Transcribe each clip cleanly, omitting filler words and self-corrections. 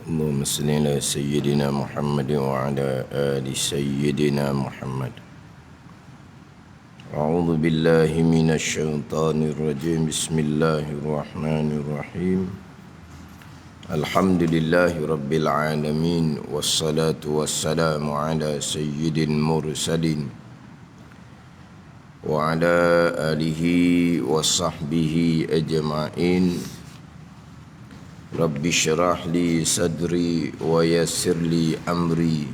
اللهم صل على سيدنا محمد وعلى آل سيدنا محمد. أعوذ بالله من الشيطان الرجيم. بسم الله الرحمن الرحيم. الحمد لله رب العالمين، والصلاة والسلام على سيد المرسلين وعلى آله وصحبه أجمعين. رب اشرح لي صدري ويسر لي أمري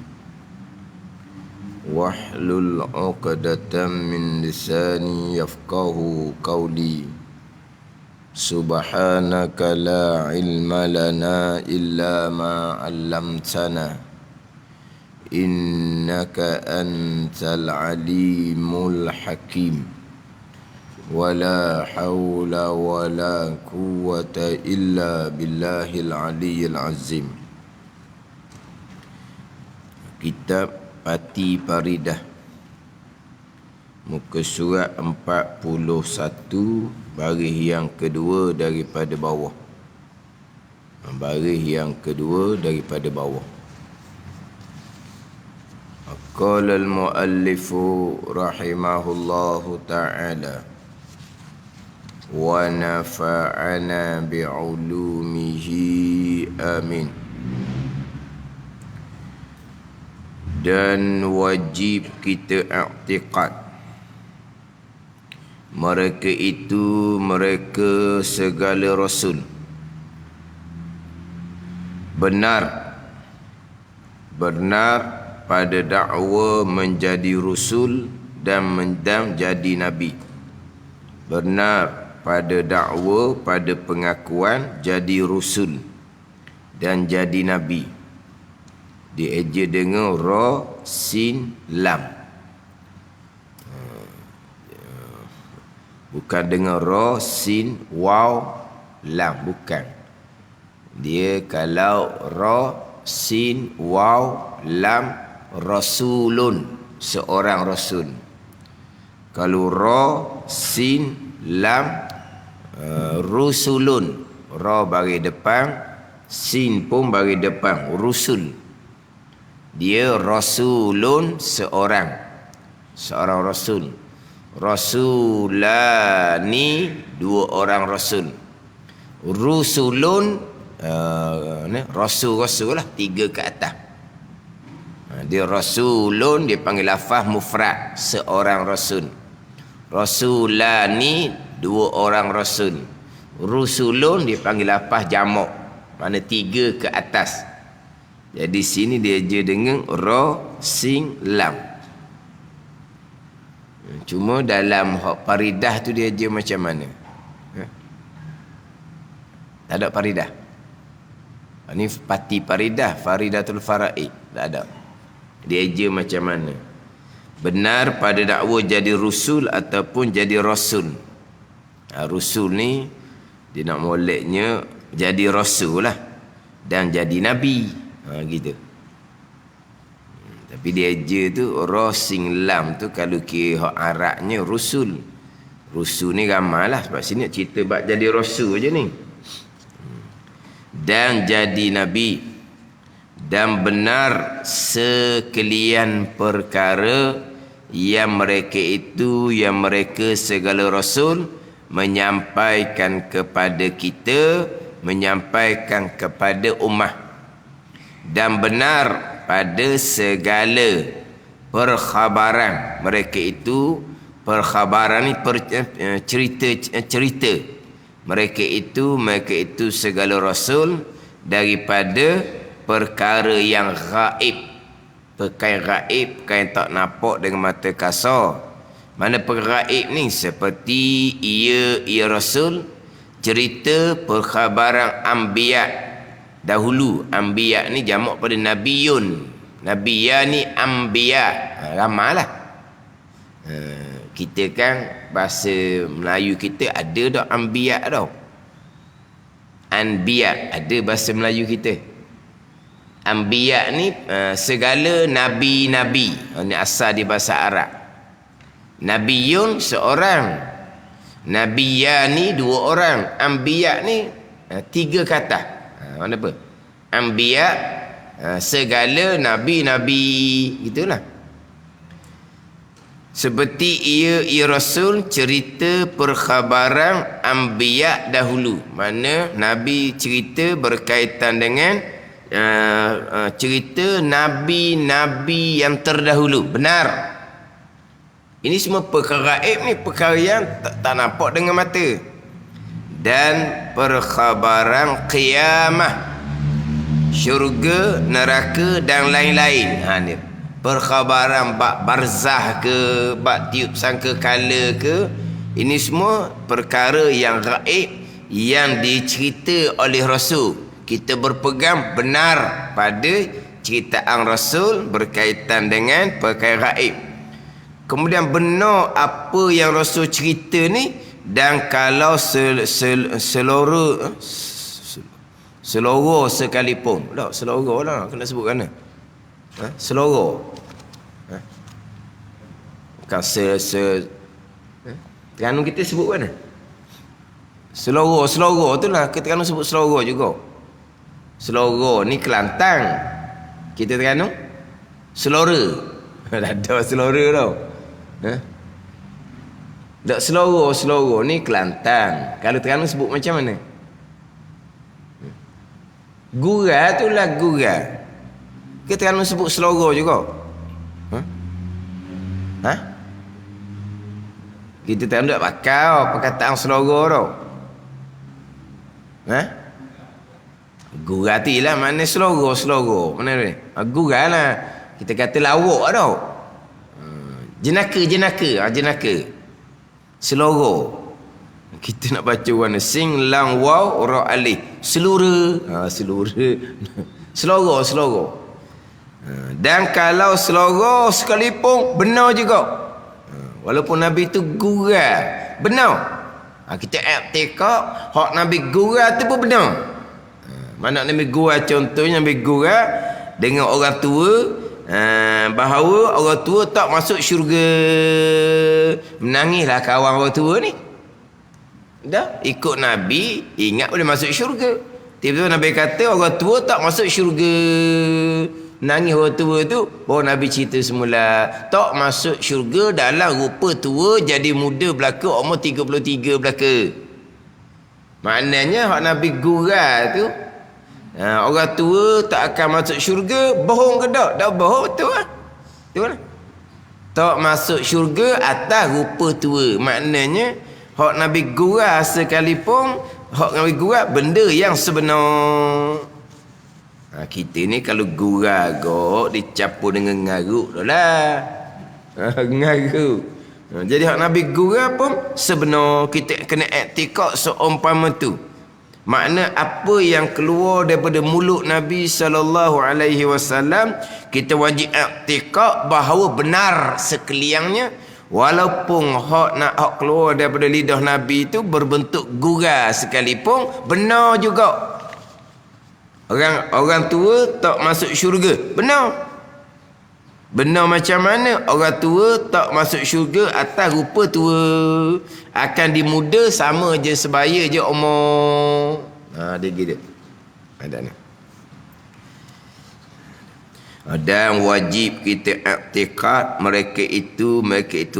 واحلل عقدة من لساني يفقه قولي. سبحانك لا علم لنا إلا ما علمتنا إنك أنت العليم الحكيم. ولا حول ولا قوة إلا بالله العلي العظيم. Kitab Pati Paridah, muka surat 41, baris yang kedua daripada bawah. Baris yang kedua daripada bawah. Qala al-muallifu rahimahullahu ta'ala wa nafa'ana bi'ulumihi amin. Dan wajib kita i'tiqad mereka itu mereka segala rasul benar pada dakwa menjadi rasul dan jadi nabi. Benar pada dakwa, pada pengakuan jadi rasul dan jadi nabi. Dieja dengan ra, sin, lam. Bukan dengan ra, sin, waw, lam. Bukan. Dia kalau ra, sin, waw, lam, rasulun, seorang rasul. Kalau ra, sin, lam, rusulun, ra bagi depan, sin pun bagi depan, rusul. Dia rasulun, seorang rasul. Rasulani, dua orang rasul. Rusulun, rasul lah, tiga ke atas. Dia rasulun, dia panggil lafaz mufrad, seorang rasul. Rasulani, dua orang rasul. Rusulun dia panggil lafaz jamak, mana tiga ke atas. Jadi sini dia je dengan ra, sin, lam. Cuma dalam paridah tu dia je macam mana? Tak ada paridah. Ini pati paridah, faridatul faraid. Tak ada. Dia je macam mana? Benar pada dakwa jadi rasul ataupun jadi rasul. Rasul ni dia nak moleknya jadi rasul lah dan jadi nabi. Gitu. Tapi dia je tu ra, sin, lam tu kalau kira hak Arabnya rasul. Rasul ni ramai lah, sebab sini cerita bab jadi rasul je ni. Dan jadi nabi. Dan benar sekalian perkara yang mereka segala rasul menyampaikan kepada kita, menyampaikan kepada ummah. Dan benar pada segala perkhabaran mereka itu, perkhabaran ni cerita mereka itu segala rasul daripada perkara yang gaib. Perkara gaib, perkara yang tak nampak dengan mata kasar. Mana perkara gaib ni? Seperti ia rasul cerita perkhabaran anbiya dahulu. Anbiya ni jamak pada nabiyun. Nabiya ni anbiya. Ramailah. Kita kan bahasa Melayu kita ada dak anbiya tau. Anbiya ada bahasa Melayu kita. Anbiya ni segala nabi-nabi. Ini asal di bahasa Arab. Nabiyun seorang. Nabiyani dua orang. Anbiya ni tiga kata. Mana apa? anbiya, segala nabi-nabi, gitulah. Seperti ia rasul cerita perkhabaran anbiya dahulu, mana nabi cerita berkaitan dengan cerita nabi-nabi yang terdahulu. Benar. Ini semua perkara gaib ni, perkara yang tak nampak dengan mata. Dan perkhabaran qiyamah, syurga, neraka dan lain-lain. Ni perkhabaran bab barzah ke, bab tiup sangka kala ke, ini semua perkara yang gaib yang dicerita oleh Rasul. Kita berpegang benar pada ceritaan Rasul berkaitan dengan perkara gaib. Kemudian benar apa yang Rasul cerita ni, dan kalau seluruh sekalipun, tak seluruh lah kena sebut kan, seluruh, bukan Terengganu kita sebut kan, seluruh tu lah, kita Terengganu sebut seluruh juga. Seluruh ni Kelantan, kita Terengganu Selora. Tak ada Selora tau. Tak, seluruh ni Kelantan. Kalau Terengganu sebut macam mana? Gura tu lah gura. Kita Terengganu sebut seluruh juga. Kita Terengganu tak pakai perkataan seluruh tau. Gura tu lah mana seluruh. Mana ni? Gura lah. Kita kata lawak tau. Jenaka. Seluruh. Kita nak baca warna sing lang waw ra alif. Seluruh. Seluruh. Dan kalau seluruh sekalipun benar juga. Walaupun Nabi tu gurau, benar. Kita i'tikad hak Nabi gurau tu pun benar. Mana Nabi gurau, contohnya Nabi gurau dengan orang tua, bahawa orang tua tak masuk syurga. Menangislah kawan orang tua ni. Dah ikut Nabi, ingat boleh masuk syurga. Tiba-tiba Nabi kata orang tua tak masuk syurga. Nangis orang tua tu, baru Nabi cerita semula, tak masuk syurga dalam rupa tua, jadi muda belaka, umur 33 belaka. Maknanya hak Nabi gurau tu, orang tua tak akan masuk syurga, bohong ke tak? Tak bohong, betul lah. Betul lah. Tak masuk syurga atas rupa tua. Maknanya hak Nabi gurau sekalipun, hak Nabi gurau benda yang sebenar. Kita ni kalau gurau dicampur dengan ngaruk lah. Ngaruk. Jadi hak Nabi gurau pun sebenar. Kita kena i'tikad seumpama tu. Makna apa yang keluar daripada mulut Nabi SAW, kita wajib i'tikad bahawa benar sekaliannya. Walaupun hak keluar daripada lidah Nabi itu berbentuk gurau sekalipun, benar juga. Orang tua tak masuk syurga, benar. Benar macam mana? Orang tua tak masuk syurga atas rupa tua. Akan dimuda sama je, sebaya je umur. Dia gitu. Ada ni. Dan wajib kita i'tikad mereka itu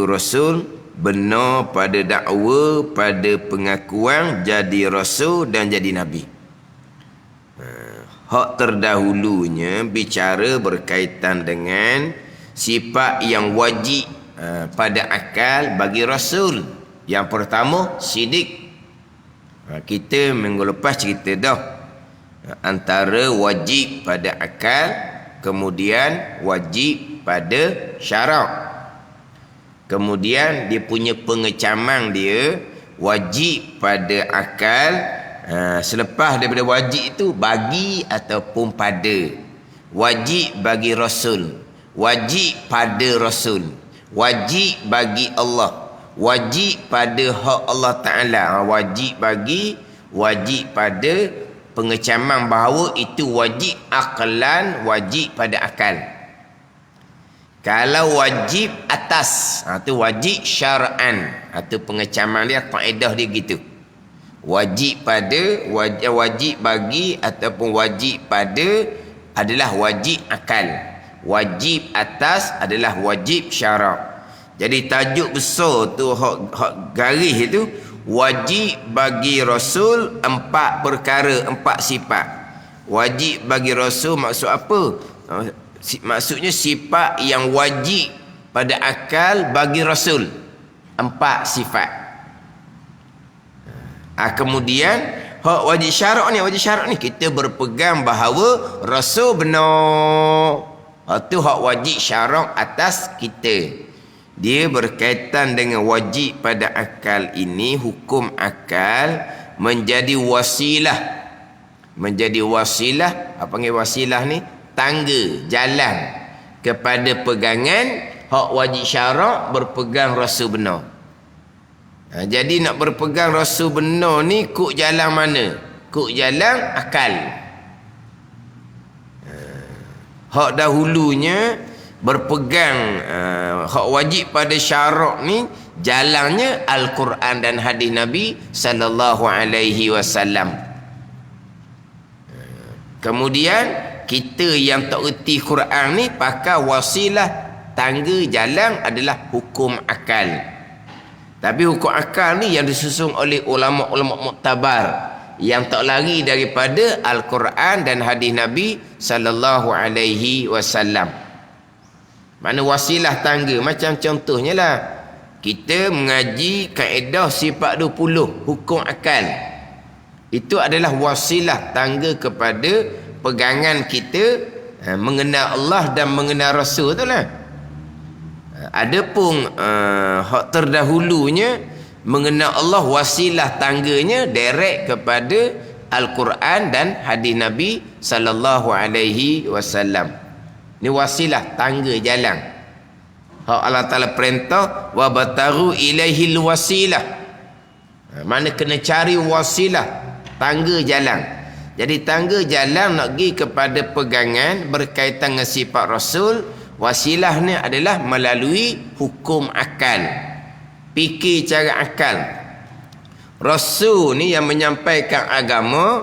rasul, benar pada dakwa, pada pengakuan jadi rasul dan jadi nabi. Hak terdahulunya bicara berkaitan dengan sifat yang wajib pada akal bagi rasul. Yang pertama, sidik. Kita minggu lepas cerita dah, antara wajib pada akal, kemudian wajib pada syarak. Kemudian dia punya pengecaman dia wajib pada akal. Selepas daripada wajib itu, bagi ataupun pada. Wajib bagi Rasul, wajib pada Rasul, wajib bagi Allah, wajib pada hak Allah Ta'ala. Wajib bagi, wajib pada pengecaman bahawa itu wajib aklan, wajib pada akal. Kalau wajib atas, itu wajib syara'an. Itu pengecaman dia, kaedah dia gitu. Wajib pada, wajib bagi ataupun wajib pada adalah wajib akal. Wajib atas adalah wajib syarak. Jadi tajuk besar tu hak garis itu, wajib bagi Rasul 4 perkara, 4 sifat. Wajib bagi Rasul maksud apa? Maksudnya sifat yang wajib pada akal bagi Rasul. 4 sifat. Kemudian hak wajib syarak ni kita berpegang bahawa Rasul benar. Itu hak wajib syarak atas kita. Dia berkaitan dengan wajib pada akal ini, hukum akal menjadi wasilah. Menjadi wasilah, apa panggil wasilah ni? Tangga, jalan kepada pegangan hak wajib syarak berpegang Rasul benar. Jadi nak berpegang Rasul benar ni kuk jalan mana? Kuk jalan akal. Hak dahulunya berpegang hak wajib pada syarak ni jalannya Al-Quran dan hadis Nabi sallallahu alaihi wasallam. Kemudian kita yang tak erti Quran ni pakai wasilah tangga jalan adalah hukum akal. Tapi hukum akal ni yang disusun oleh ulama-ulama muktabar yang tak lari daripada Al-Quran dan hadis Nabi sallallahu alaihi wasallam. Mana wasilah tangga macam contohnya lah, kita mengaji kaedah sifat 20 hukum akal. Itu adalah wasilah tangga kepada pegangan kita mengenal Allah dan mengenal Rasul tu lah. Adapun hak terdahulunya mengenal Allah, wasilah tangganya direct kepada Al-Quran dan hadis Nabi sallallahu alaihi wasallam. Ni wasilah tangga jalan. Hak Allah Taala perintah wa bataru ilaihil wasilah. Mana kena cari wasilah tangga jalan. Jadi tangga jalan nak pergi kepada pegangan berkaitan dengan sifat Rasul. Wasilah ni adalah melalui hukum akal, fikir cara akal. Rasul ni yang menyampaikan agama,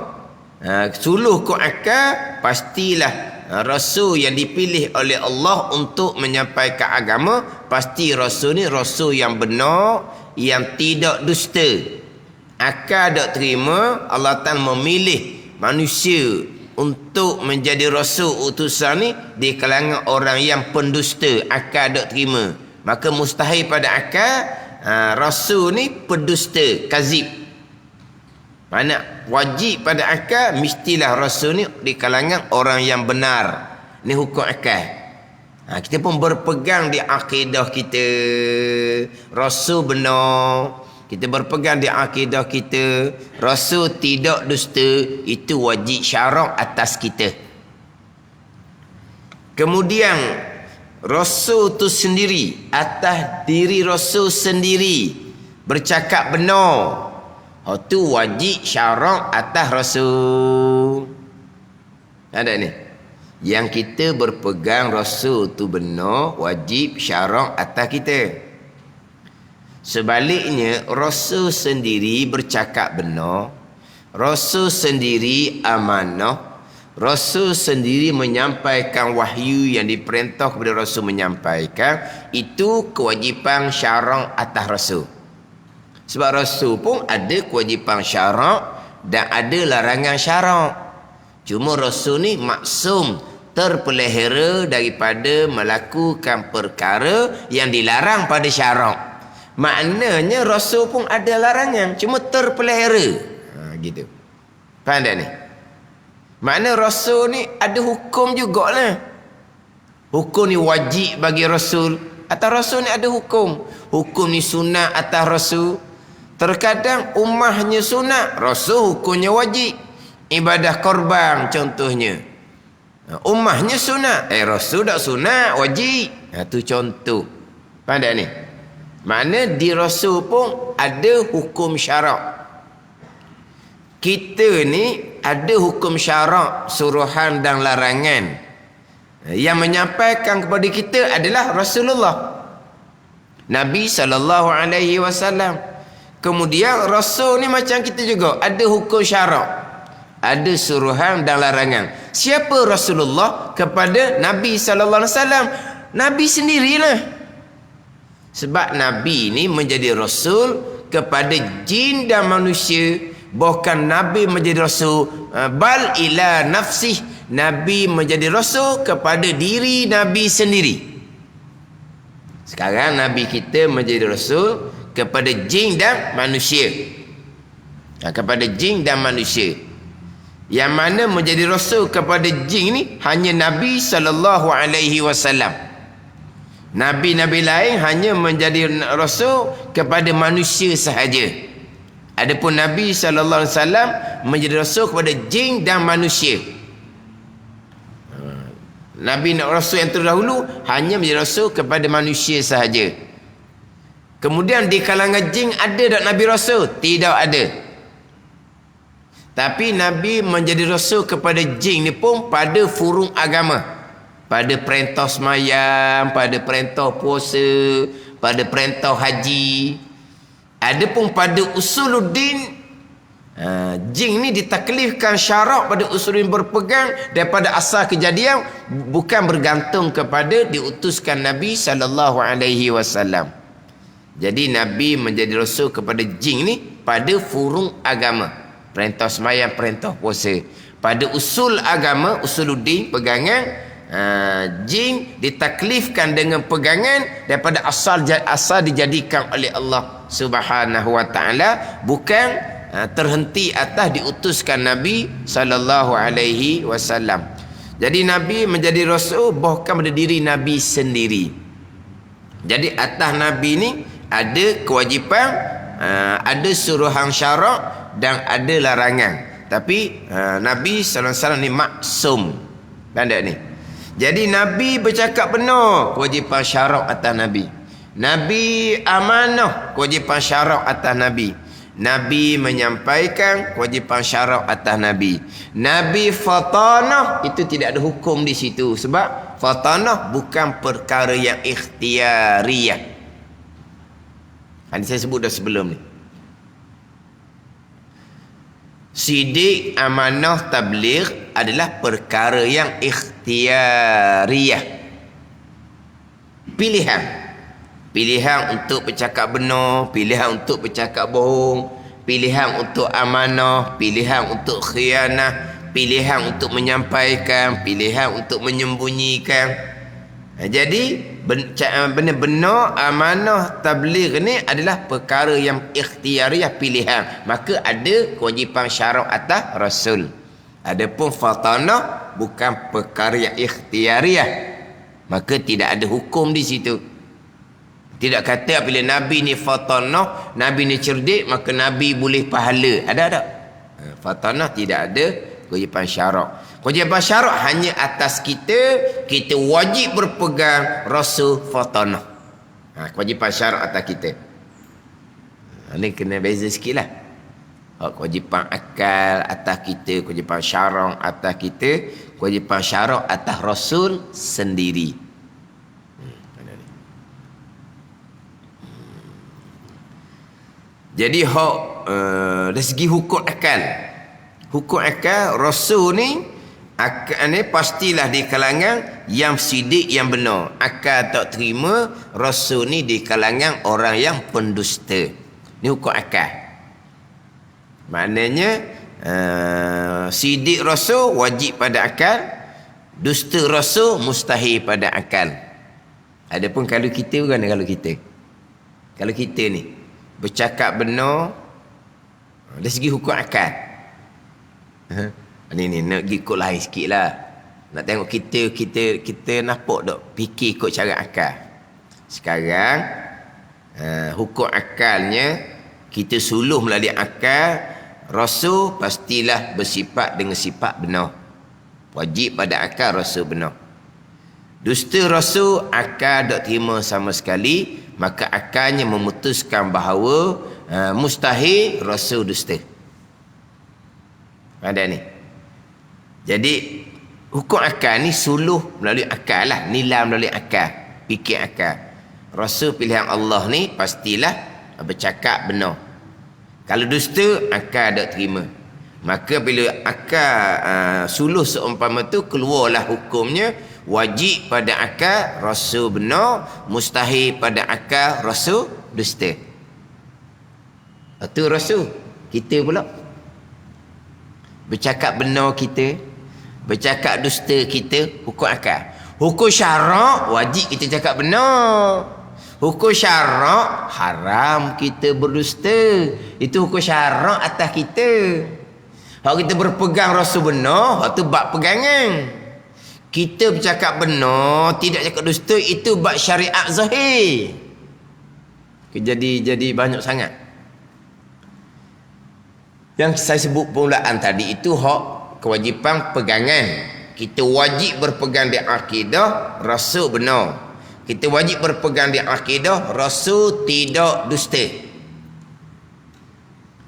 suluh ke akal, pastilah Rasul yang dipilih oleh Allah untuk menyampaikan agama, pasti Rasul ni Rasul yang benar, yang tidak dusta. Akal tak terima, Allah Ta'ala memilih manusia untuk menjadi Rasul utusan ni di kalangan orang yang pendusta, akal tak terima. Maka mustahil pada akal Rasul ni pendusta, kazib. Mana wajib pada akal mestilah Rasul ni di kalangan orang yang benar. Ni hukum akal. Kita pun berpegang di akidah kita Rasul benar. Kita berpegang di akidah kita Rasul tidak dusta. Itu wajib syarak atas kita. Kemudian Rasul tu sendiri, atas diri Rasul sendiri bercakap benar. Itu wajib syarak atas Rasul. Ada ni. Yang kita berpegang Rasul tu benar, wajib syarak atas kita. Sebaliknya Rasul sendiri bercakap benar, Rasul sendiri amanah, Rasul sendiri menyampaikan wahyu yang diperintah kepada Rasul menyampaikan, itu kewajipan syarak atas Rasul. Sebab Rasul pun ada kewajipan syarak dan ada larangan syarak. Cuma Rasul ni maksum, terpelihara daripada melakukan perkara yang dilarang pada syarak. Maknanya Rasul pun ada larangan, cuma terpelihara. Gitu. Faham tak ni? Makna Rasul ni ada hukum jugalah. Hukum ni wajib bagi Rasul. Atas Rasul ni ada hukum. Hukum ni sunat atas Rasul. Terkadang ummahnya sunat, Rasul hukumnya wajib. Ibadah korban contohnya. Ummahnya sunat, Rasul tak sunat, wajib. Itu contoh. Faham tak ni? Mana di Rasul pun ada hukum syarak. Kita ni ada hukum syarak, suruhan dan larangan. Yang menyampaikan kepada kita adalah Rasulullah Nabi sallallahu alaihi wasallam. Kemudian Rasul ni macam kita juga, ada hukum syarak, ada suruhan dan larangan. Siapa Rasulullah? Kepada Nabi SAW. Nabi sendirilah. Sebab Nabi ni menjadi Rasul kepada jin dan manusia. Bahkan Nabi menjadi Rasul bal ila nafsih. Nabi menjadi Rasul kepada diri Nabi sendiri. Sekarang Nabi kita menjadi Rasul kepada jin dan manusia. Kepada jin dan manusia. Yang mana menjadi Rasul kepada jin ni hanya Nabi SAW. Nabi-Nabi lain hanya menjadi Rasul kepada manusia sahaja. Adapun Nabi SAW menjadi Rasul kepada jin dan manusia. Nabi Rasul yang terdahulu hanya menjadi Rasul kepada manusia sahaja. Kemudian di kalangan jin ada tak Nabi Rasul? Tidak ada. Tapi Nabi menjadi Rasul kepada jin ni pun pada furung agama. Pada perintah semayam, pada perintah puasa, pada perintah haji. Adapun pada usuluddin, jin ni ditaklifkan syarak pada usuluddin berpegang daripada asal kejadian, bukan bergantung kepada diutuskan Nabi SAW. Jadi Nabi menjadi Rasul kepada jin ni pada furung agama. Perintah semayang, perintah puasa. Pada usul agama, usuluddin, pegangan, jin ditaklifkan dengan pegangan daripada asal dijadikan oleh Allah Subhanahu wa taala, bukan terhenti atas diutuskan Nabi SAW. Jadi Nabi menjadi Rasul bahkan pada diri Nabi sendiri. Jadi atas Nabi ni ada kewajipan, ada suruhan syarak dan ada larangan. Tapi Nabi SAW ni maksum. Kan tak ni? Jadi Nabi bercakap benar, kewajipan syarak atas Nabi. Nabi amanah, kewajipan syarak atas Nabi. Nabi menyampaikan, kewajipan syarak atas Nabi. Nabi fatanah, itu tidak ada hukum di situ. Sebab fatanah bukan perkara yang ikhtiariyah. Ini saya sebut dah sebelum ni. Sidik, amanah, tabligh adalah perkara yang ikhtiariyah. Pilihan. Pilihan untuk bercakap benar, pilihan untuk bercakap bohong, pilihan untuk amanah, pilihan untuk khianah, pilihan untuk menyampaikan, pilihan untuk menyembunyikan. Jadi benar-benar amanah tabligh ni adalah perkara yang ikhtiariyah, pilihan. Maka ada kewajipan syarak atas Rasul. Adapun fatanah bukan perkara yang ikhtiariyah. Maka tidak ada hukum di situ. Tidak kata bila Nabi ni fatanah, Nabi ni cerdik, maka Nabi boleh pahala. Ada tak? Fatanah tidak ada kewajipan syarak. Kewajipan syarak hanya atas kita. Kita wajib berpegang Rasul fatanah. Kewajipan syarak atas kita. Ini kena beza sikit lah. Kewajipan akal atas kita, kewajipan syarak atas kita, kewajipan syarak atas Rasul sendiri. Jadi dari segi hukum akal, Rasul ni akal ni pastilah di kalangan yang sidik, yang benar. Akal tak terima Rasul ni di kalangan orang yang pendusta. Ni hukum akal. Maknanya sidik Rasul wajib pada akal, dusta Rasul mustahil pada akal. Adapun kalau kita bukan, kalau kita ni bercakap benar dari segi hukum akal. Ni nak ikut lain sikit lah. Nak tengok kita nampak tak fikir ikut cara akal. Sekarang hukum akalnya kita suluh melalui akal. Rasul pastilah bersifat dengan sifat benar. Wajib pada akal Rasul benar. Dusta Rasul akal tak terima sama sekali. Maka akalnya memutuskan bahawa mustahil Rasul dusta. Ada ni. Jadi hukum akal ni suluh melalui akal lah. Nilai melalui akal. Fikir akal. Rasul pilihan Allah ni pastilah bercakap benar. Kalau dusta, akal tak terima. Maka bila akal suluh seumpama tu, keluarlah hukumnya wajib pada akal rasa benar, mustahil pada akal rasa dusta. Itu rasa kita pula bercakap benar kita, bercakap dusta kita, hukum akal. Hukum syarak wajib kita cakap benar. Hukum syarak haram kita berdusta. Itu hukum syarak atas kita. Kalau kita berpegang rasa benar, itu bab pegangan. Kita bercakap benar, tidak cakap dusta, itu bab syariat zahir. Jadi banyak sangat. Yang saya sebut permulaan tadi itu hak kewajipan pegangan. Kita wajib berpegang di akidah rasa benar. Kita wajib berpegang di akidah rasa tidak dusta.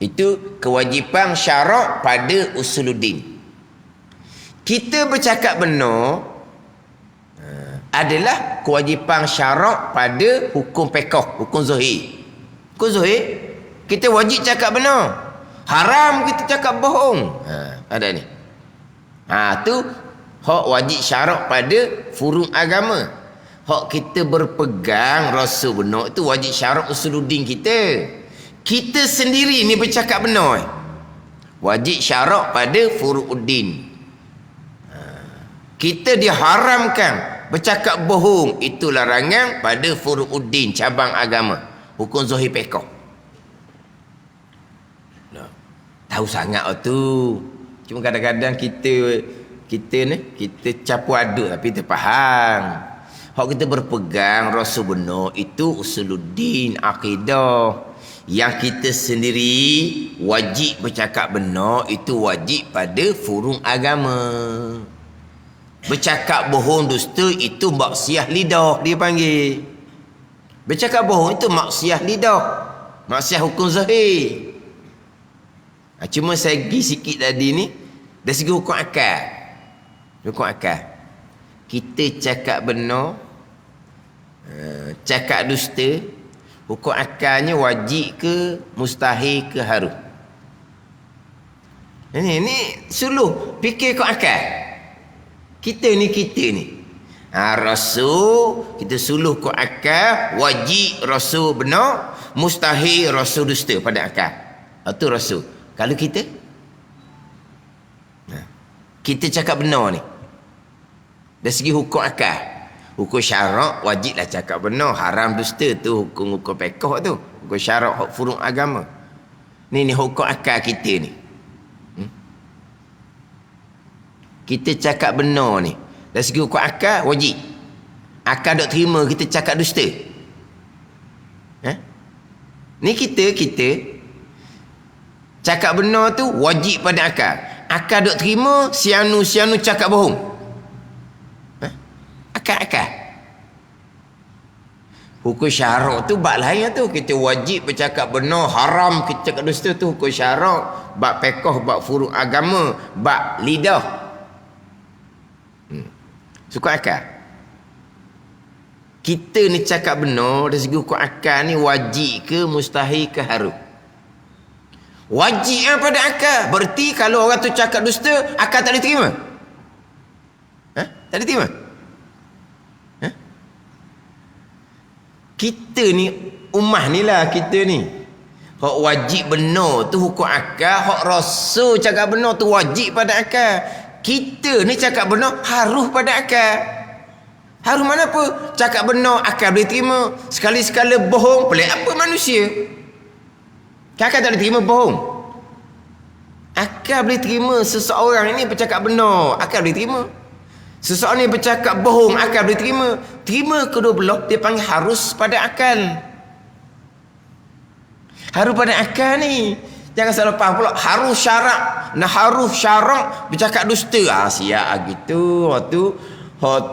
Itu kewajipan syarak pada usuluddin. Kita bercakap benar adalah kewajipan syarak pada hukum fiqh, hukum zahir. Hukum zahir, kita wajib cakap benar. Haram kita cakap bohong. Ada ni. Tu hak wajib syarak pada furu' agama. Hak kita berpegang rasa benar itu wajib syarak usuluddin kita. Kita sendiri ni bercakap benar. Wajib syarak pada furu'uddin. Kita diharamkan bercakap bohong. Itu larangan pada furu'uddin, cabang agama. Hukum zahir fiqh. Tahu sangat tu. Cuma kadang-kadang kita capu aduk tapi kita faham. Hak kita berpegang rasa benar itu usuluddin, akidah. Yang kita sendiri wajib bercakap benar itu wajib pada furu' agama. Bercakap bohong dusta itu maksiat lidah dia panggil. Bercakap bohong itu maksiat lidah, maksiat hukum zahir. Cuma saya pergi sikit tadi ni dari segi hukum akal. Hukum akal. Kita cakap benar, cakap dusta, hukum akalnya wajib ke, mustahil ke, harus. Ini suluh fikir hukum akal. Kita ni. Rasul, kita suluh hukum akal, wajib rasul benar, mustahil rasul dusta pada akal. Itu rasul. Kalau kita cakap benar ni dari segi hukum akal, hukum syarak wajiblah cakap benar, haram dusta tu hukum fiqh tu, hukum syarak hak furu' agama. Ni hukum akal kita ni. Kita cakap benar ni dari segi hukum akal wajib. Akal tak terima kita cakap dusta. Ni kita cakap benar tu wajib pada akal. Akal tak terima sianu cakap bohong. Akal. Hukum syarak tu bab lain tu. Kita wajib bercakap benar, haram kita cakap dusta tu hukum syarak, bab fiqh, bab furu' agama, bab lidah. Suka akal. Kita ni cakap benar dari segi hukum akal ni wajib ke, mustahil ke, harus. Wajib pada akal. Berarti kalau orang tu cakap dusta, akal tak boleh terima. Tak boleh terima. Kita ni, ummah ni lah kita ni. Hak wajib benar tu hukum akal, hak rasul cakap benar tu wajib pada akal. Kita ni cakap benar harus pada akal. Harus mana apa? Cakap benar akal boleh terima. Sekali-sekala bohong, pelik apa manusia? Kakak tak boleh terima bohong. Akal boleh terima seseorang ini bercakap benar, akal boleh terima. Seseorang ni bercakap bohong, akal boleh terima. Terima kedua belah, dia panggil harus pada akal. Harus pada akal ni. Jangan salah faham pula. Harus syarak. Nah harus syarak bercakap dusta. Siap gitu. Hak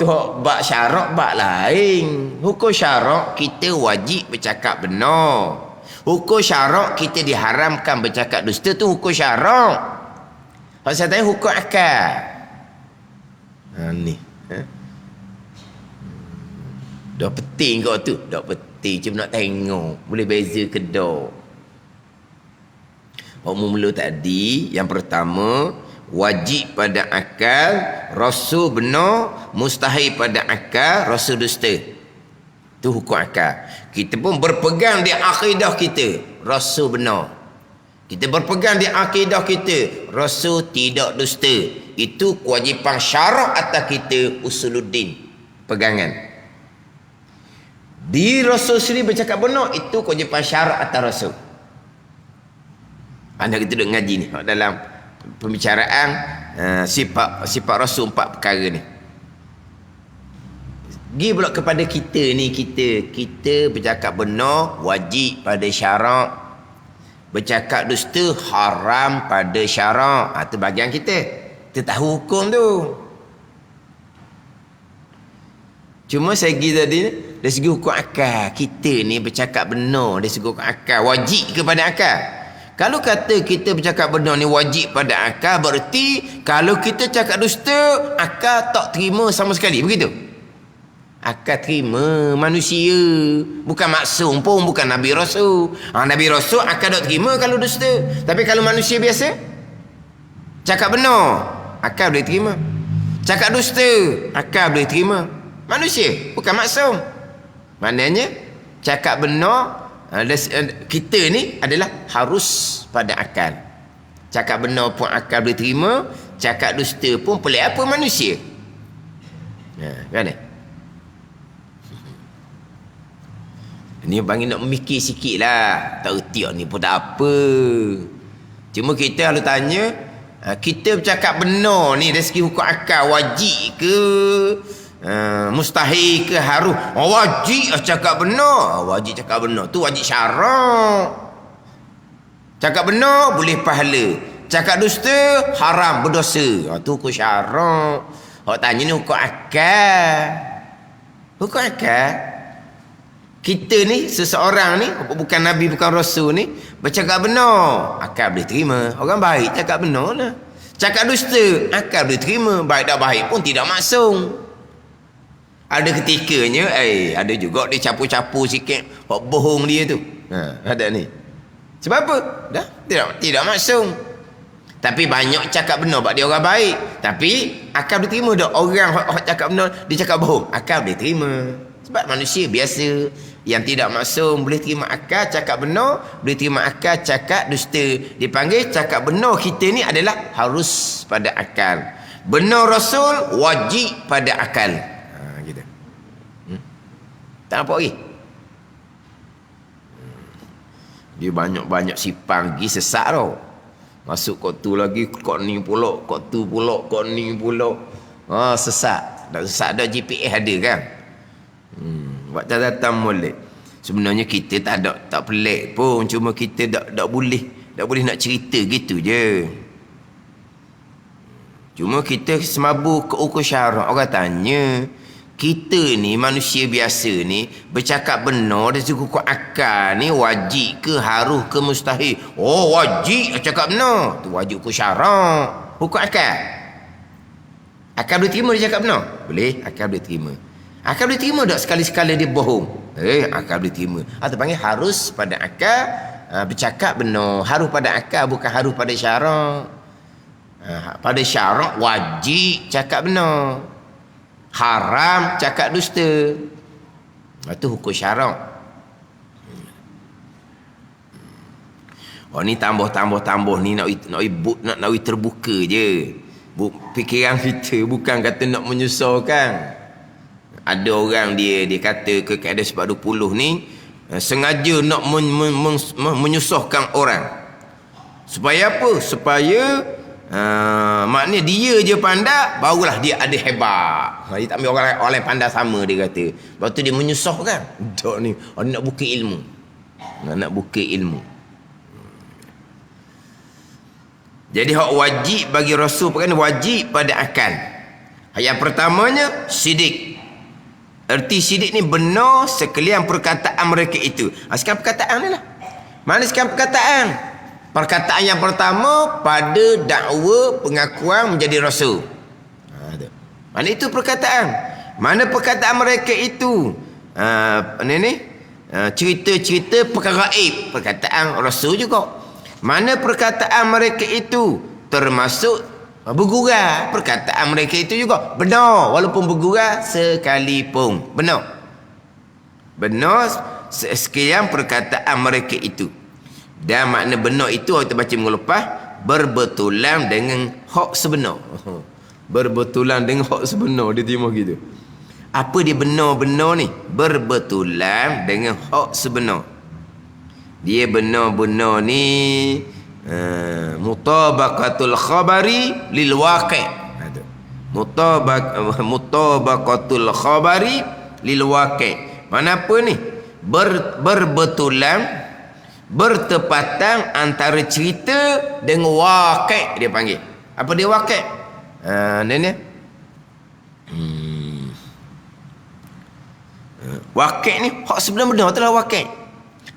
tu bab syarak bab lain. Hukum syarak kita wajib bercakap benar. Hukum syarak kita diharamkan bercakap dusta tu hukum syarak. Kalau saya tanya hukum akal. Ni. Dah penting kau tu. Dah penting. Cuma nak tengok. Boleh beza ke dah. Hak mula tadi yang pertama wajib pada akal, rasul benar, mustahil pada akal, rasul dusta. Itu hukum akal. Kita pun berpegang di akidah kita, rasul benar. Kita berpegang di akidah kita, rasul tidak dusta. Itu kewajipan syarak atas kita, usuluddin, pegangan. Di rasul sendiri bercakap benar, itu kewajipan syarak atas rasul. Anda kita duduk ngaji ni dalam pembicaraan sifat rasul 4 perkara ni. Pergi pula kepada kita ni, kita bercakap benar wajib pada syarak, bercakap dusta haram pada syarak. Itu bahagian kita. Kita tahu hukum tu. Cuma segi tadi dari segi hukum akal, kita ni bercakap benar dari segi hukum akal, wajib kepada akal. Kalau kata kita bercakap benar ni wajib pada akal, berarti kalau kita cakap dusta, akal tak terima sama sekali. Begitu? Akal terima, manusia. Bukan maksum pun, bukan Nabi Rasul. Nabi Rasul akal tak terima kalau dusta. Tapi kalau manusia biasa, cakap benar, akal boleh terima. Cakap dusta, akal boleh terima. Manusia, bukan maksum. Maknanya, cakap benar, kita ni adalah harus pada akal. Cakap benar pun akal boleh terima, cakap dusta pun pelik apa manusia. Kan ni? Ni bagi nak memikir sikit lah. Tak erti ni pun tak apa. Cuma kita kalau tanya, kita bercakap benar ni dari segi hukum akal, wajib ke mustahil ke harus? Wajib cakap benar. Wajib cakap benar tu wajib syarak. Cakap benar boleh pahala, cakap dusta haram, berdosa. Tu hukum syarak. Hak tanya ni hukum akal. Hukum akal. Kita ni, seseorang ni, bukan Nabi, bukan Rasul ni, bercakap benar, akal boleh terima. Orang baik cakap benar lah. Cakap dusta, akal boleh terima. Baik tak baik pun tidak maksum. Ada ketikanya, ada juga dia capu-capu sikit, hak bohong dia tu. Ada ni. Sebab apa? Dah, tidak maksum. Tapi banyak cakap benar, sebab dia orang baik. Tapi, akal boleh terima tak? Orang hak cakap benar, dia cakap bohong, akal boleh terima. Sebab manusia biasa yang tidak maksum boleh terima akal cakap benar, boleh terima akal cakap dusta. Dipanggil cakap benar kita ni adalah harus pada akal. Benar Rasul wajib pada akal. Gitu. Tak nampak lagi? Dia banyak-banyak sifat lagi sesat tau. Masuk kot tu lagi, kot ni pula, kot tu pula, kot ni pula. Sesat. Tak sesat dah GPS ada kan? Buat datang molek. Sebenarnya kita tak pelik pun, cuma kita tak boleh nak cerita gitu je. Cuma kita semabur ke ukur syarak. Orang tanya, kita ni manusia biasa ni bercakap benar dari segi ukur akal ni wajib ke harus ke mustahil? Wajib cakap benar. Tu wajib ukur syarak. Hukum akal. Akal boleh terima dia cakap benar? Boleh, akal boleh terima. Akal boleh terima tak sekali-sekala dia bohong? Akal boleh terima. Atau panggil harus pada akal, bercakap benar. Harus pada akal, bukan harus pada syarak. Pada syarak wajib cakap benar. Haram cakap dusta. Itu hukum syarak. Ni tambah ni nak terbuka je. Fikiran kita bukan kata nak menyusahkan. Ada orang dia kata ke kaedah sebab 20 ni sengaja nak menyusahkan orang. Supaya apa? Supaya maknanya dia je pandai, barulah dia ada hebat. Dia tak ambil orang lain pandai sama, dia kata. Lepas tu dia menyusahkan. Tak ni, nak buka ilmu. Nak buka ilmu. Jadi hak wajib bagi Rasul bukan wajib pada akal. Yang pertamanya sidik. Erti sidik ni benar sekalian perkataan mereka itu. Sekarang perkataan ni lah. Mana sekarang perkataan? Perkataan yang pertama pada dakwa pengakuan menjadi Rasul. Mana itu perkataan? Mana perkataan mereka itu? Cerita-cerita perkara gaib. Perkataan Rasul juga. Mana perkataan mereka itu termasuk bergurau. Perkataan mereka itu juga benar walaupun bergurau sekalipun. Benar sekian perkataan mereka itu. Dan makna benar itu kita baca minggu lepas, berbetulan dengan hak sebenar. Berbetulan dengan hak sebenar, dia terima gitu. Apa dia benar-benar ni? Berbetulan dengan hak sebenar. Dia benar-benar ni mutabaqatul khabari lil waqi'. Mutabaqatul khabari lil waqi'. Mana apa ni? Berbetulan, bertepatan antara cerita dengan waqi', dia panggil. Apa dia waqi'? Ni. Waqi' ni hak sebenar-benar itulah waqi'.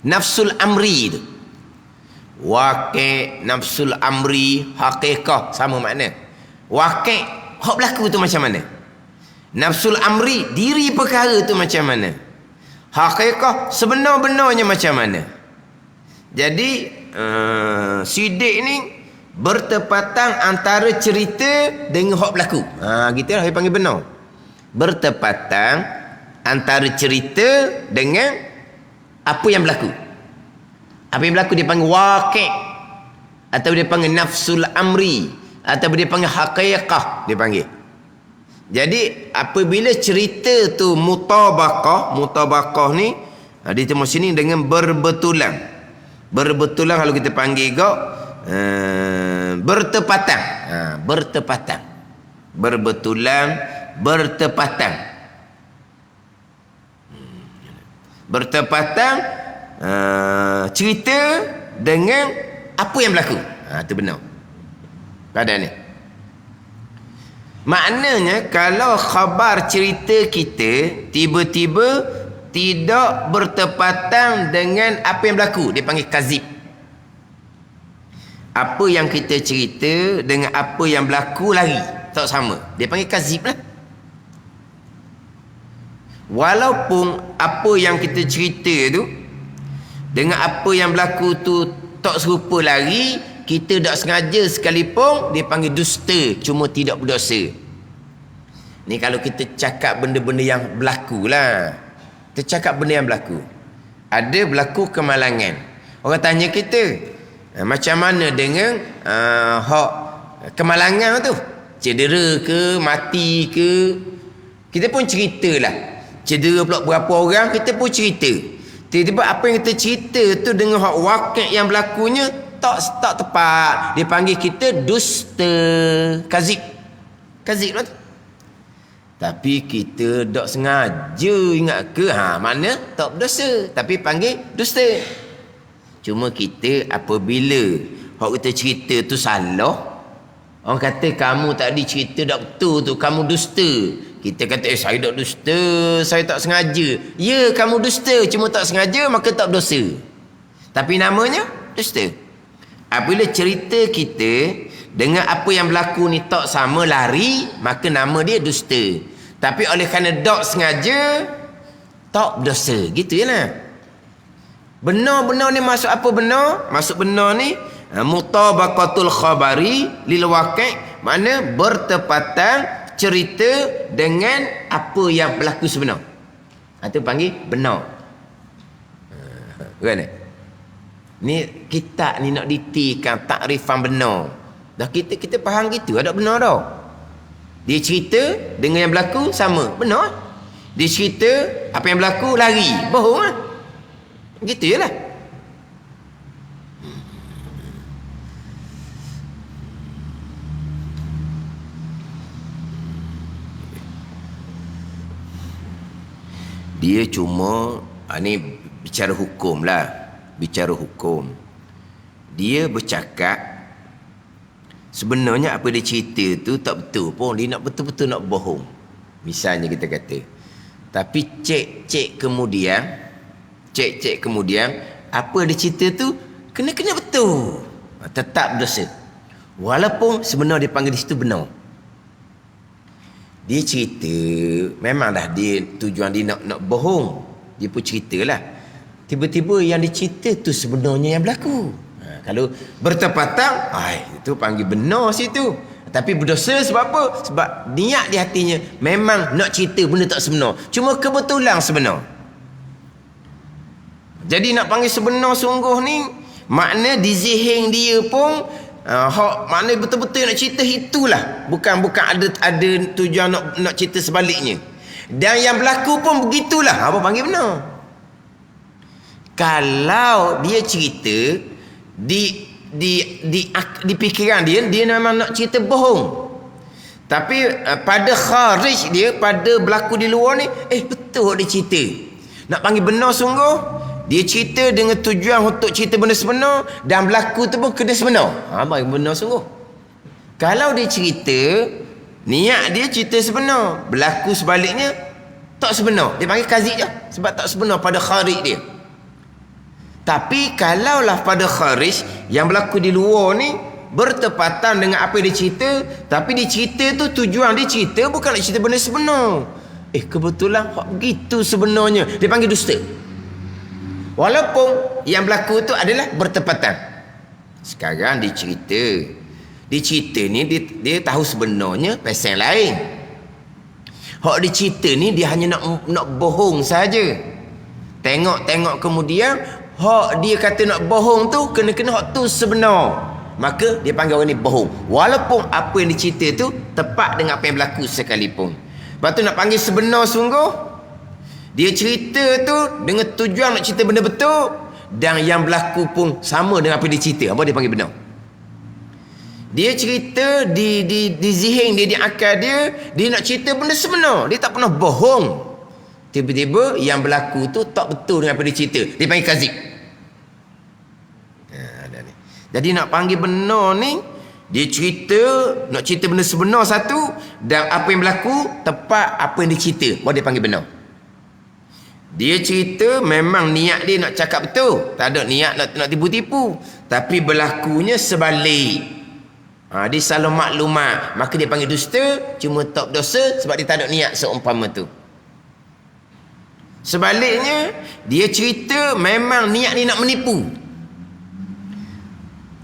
Nafsul amri tu. Waqi', nafsul amri, haqiqah sama makna. Waqi' hak berlaku tu macam mana? Nafsul amri, diri perkara tu macam mana? Haqiqah, sebenar-benarnya macam mana? Jadi sidik ni bertepatan antara cerita dengan hak berlaku. Gitulah dia panggil benar. Bertepatan antara cerita dengan apa yang berlaku. Apa yang berlaku dia panggil waqi', atau dia panggil nafsul amri, atau dia panggil haqiqah, dia panggil. Jadi apabila cerita tu mutabaqah ni ditemu sini dengan berbetulan. Berbetulan kalau kita panggil gak bertepatan. Bertepatan. Berbetulan, bertepatan. Bertepatan cerita dengan apa yang berlaku. Itu benar. Keadaan ni. Maknanya kalau khabar cerita kita tiba-tiba tidak bertepatan dengan apa yang berlaku, dia panggil kazib. Apa yang kita cerita dengan apa yang berlaku lari, tak sama, dia panggil kazib lah. Walaupun apa yang kita cerita tu dengan apa yang berlaku tu tak serupa lari, kita tak sengaja sekalipun, dia panggil dusta, cuma tidak berdosa. Ni kalau kita cakap benda-benda yang berlaku lah. Kita cakap benda yang berlaku. Ada berlaku kemalangan. Orang tanya kita, macam mana dengan hak kemalangan tu? Cedera ke, mati ke? Kita pun ceritalah. Cedera pula berapa orang, kita pun cerita. Tiba-tiba apa yang kita cerita tu dengan hak waqi' yang berlakunya tak tepat. Dia panggil kita dusta, kazib. Kazib lah tu. Tapi kita tak sengaja ingat ke, mana tak berdosa, tapi panggil dusta. Cuma kita apabila hak kita cerita tu salah, orang kata kamu tadi cerita tak betul tu, kamu dusta. Kita kata saya tak dusta, saya tak sengaja. Ya, kamu dusta, cuma tak sengaja, maka tak berdosa. Tapi namanya dusta. Apabila cerita kita dengan apa yang berlaku ni tak sama lari, maka nama dia dusta. Tapi oleh kerana tak sengaja, tak berdosa. Gitu je lah. Benar-benar ni masuk apa benar? Masuk benar ni mutabaqatul khabari lil waqi', mana bertepatan cerita dengan apa yang berlaku sebenar. Itu panggil benar. Kan? Ni kitab ni nak ditikan takrifan benar. Dah kita faham gitu, ada benar dah. Dia cerita dengan yang berlaku sama, benar. Dia cerita apa yang berlaku lari, bohong lah. Gitu je lah. Dia cuma ni bicara hukum lah. Bicara hukum. Dia bercakap sebenarnya apa dia cerita tu tak betul pun. Dia nak betul-betul nak bohong. Misalnya kita kata. Tapi cek kemudian apa dia cerita tu kena betul. Tetap berdosa. Walaupun sebenarnya dia panggil di situ benar. Dia cerita, memanglah dia tujuan dia nak bohong. Dia pun ceritalah. Tiba-tiba yang dia cerita tu sebenarnya yang berlaku. Kalau bertepatan, itu panggil benar situ. Tapi berdosa sebab apa? Sebab niat di hatinya memang nak cerita benda tak sebenar. Cuma kebetulan sebenar. Jadi nak panggil sebenar sungguh ni, makna di zihing dia pun makna betul-betul nak cerita itulah. Bukan ada tujuan nak cerita sebaliknya. Dan yang berlaku pun begitulah. Apa panggil benar? Kalau dia cerita di fikiran dia memang nak cerita bohong. Tapi pada kharij dia, pada berlaku di luar ni, betul dia cerita. Nak panggil benar sungguh, dia cerita dengan tujuan untuk cerita benda sebenar, dan berlaku tu pun kena sebenar. Bagi benar sungguh. Kalau dia cerita, niat dia cerita sebenar, berlaku sebaliknya tak sebenar, dia panggil kazib je. Sebab tak sebenar pada kharij dia. Tapi kalaulah pada kharij yang berlaku di luar ni bertepatan dengan apa yang dia cerita, tapi dia cerita tu tujuan dia cerita bukan nak cerita benda sebenar. Kebetulan begitu sebenarnya, dia panggil dusta. Walaupun yang berlaku tu adalah bertepatan. Sekarang dia cerita ni dia tahu sebenarnya pasal lain. Hak dia cerita ni dia hanya nak bohong saja. Tengok kemudian hak dia kata nak bohong tu kena hak tu sebenar. Maka dia panggil orang ni bohong. Walaupun apa yang dia cerita tu tepat dengan apa yang berlaku sekalipun. Lepas tu nak panggil sebenar sungguh, dia cerita tu dengan tujuan nak cerita benda betul, dan yang berlaku pun sama dengan apa dia cerita. Apa dia panggil benar? Dia cerita di zihing dia, di akal dia nak cerita benda sebenar. Dia tak pernah bohong. Tiba-tiba yang berlaku tu tak betul dengan apa dia cerita. Dia panggil kazib. Jadi nak panggil benar ni, dia nak cerita benda sebenar satu, dan apa yang berlaku tepat apa yang dia cerita. Baru dia panggil benar. Dia cerita memang niat dia nak cakap betul, tak ada niat nak tipu-tipu, tapi berlakunya sebalik. Dia salah maklumat, maka dia panggil dusta. Cuma tak berdosa sebab dia tak ada niat seumpama tu. Sebaliknya, dia cerita memang niat dia nak menipu.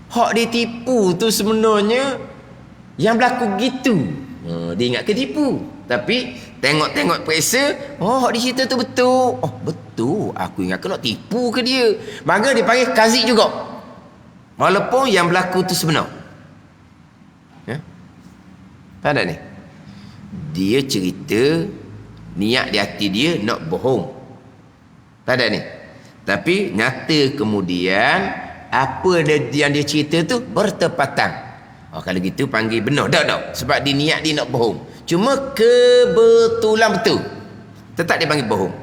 Hak dia tipu tu sebenarnya yang berlaku gitu. Dia ingat ketipu, tapi tengok periksa, hak dia cerita tu betul. Betul, aku ingat aku nak tipu ke dia. Maka dia panggil kazib juga, walaupun yang berlaku tu sebenar. Tak ada ni. Dia cerita niat di hati dia nak bohong. Tak ada ni. Tapi nyata kemudian apa yang dia cerita tu bertepatan. Kalau gitu panggil benar. Tak. Sebab dia niat dia nak bohong. Cuma kebetulan betul. Tetap dia panggil bohong.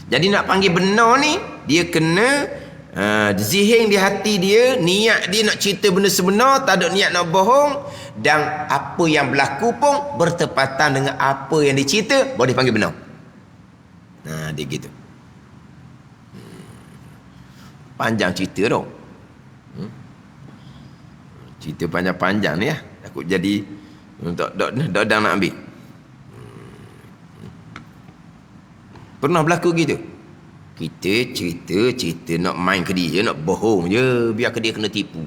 Jadi nak panggil benar ni, dia kena zihing di hati dia, niat dia nak cerita benda sebenar, tak ada niat nak bohong, dan apa yang berlaku pun bertepatan dengan apa yang dia cerita, baru dia panggil benar. Dia gitu. Panjang cerita tau. Cerita panjang-panjang ni takut jadi tak nak ambil. Pernah berlaku gitu. Kita cerita nak main ke dia, nak bohong je, biar ke dia kena tipu.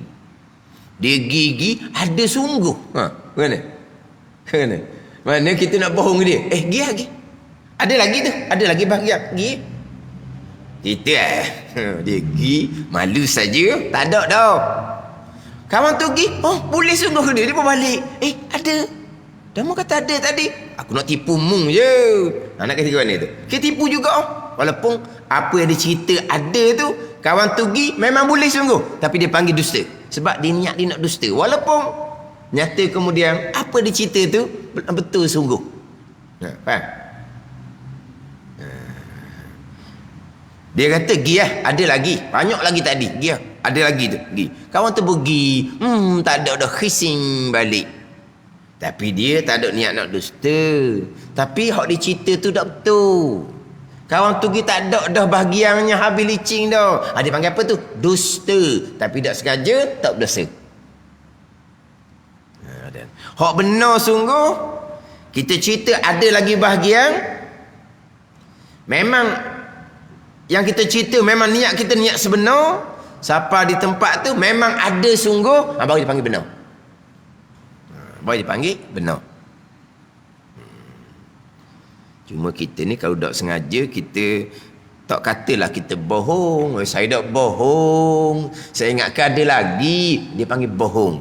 Dia gigi ada sungguh. Mana? Mana kita nak bohong ke dia? Gigi lagi. Ada lagi tu, ada lagi bahagian gigi. Kita dia gigi malu saja, tak ada dah. Kawan tu gigi, boleh sungguh ke dia, dia pun balik. Ada. Dah mau kata ada tadi. Aku nak tipu mung je. Nak kata mana tu? Kita tipu juga. Walaupun apa yang dia cerita ada tu, kawan tu pergi memang boleh sungguh, tapi dia panggil dusta. Sebab dia niat dia nak dusta. Walaupun nyata kemudian apa dia cerita tu betul sungguh. Faham? Dia kata gi ada lagi. Banyak lagi tadi. Gi ada lagi tu. Gi. Kawan tu pergi. Tak ada khising balik. Tapi dia tak ada niat nak dusta. Tapi hak dia cerita tu tak betul. Kawan tu pergi tak ada dah bahagiannya habis licin dah. Dia panggil apa tu? Dusta. Tapi tak sengaja, tak berdosa. Hak benar sungguh, kita cerita ada lagi bahagian. Memang yang kita cerita memang niat kita niat sebenar. Siapa di tempat tu memang ada sungguh, baru dipanggil benar. Baru dipanggil benar. Cuma kita ni kalau tak sengaja, kita tak katalah kita bohong. Saya tak bohong. Saya ingatkan ada lagi. Dia panggil bohong.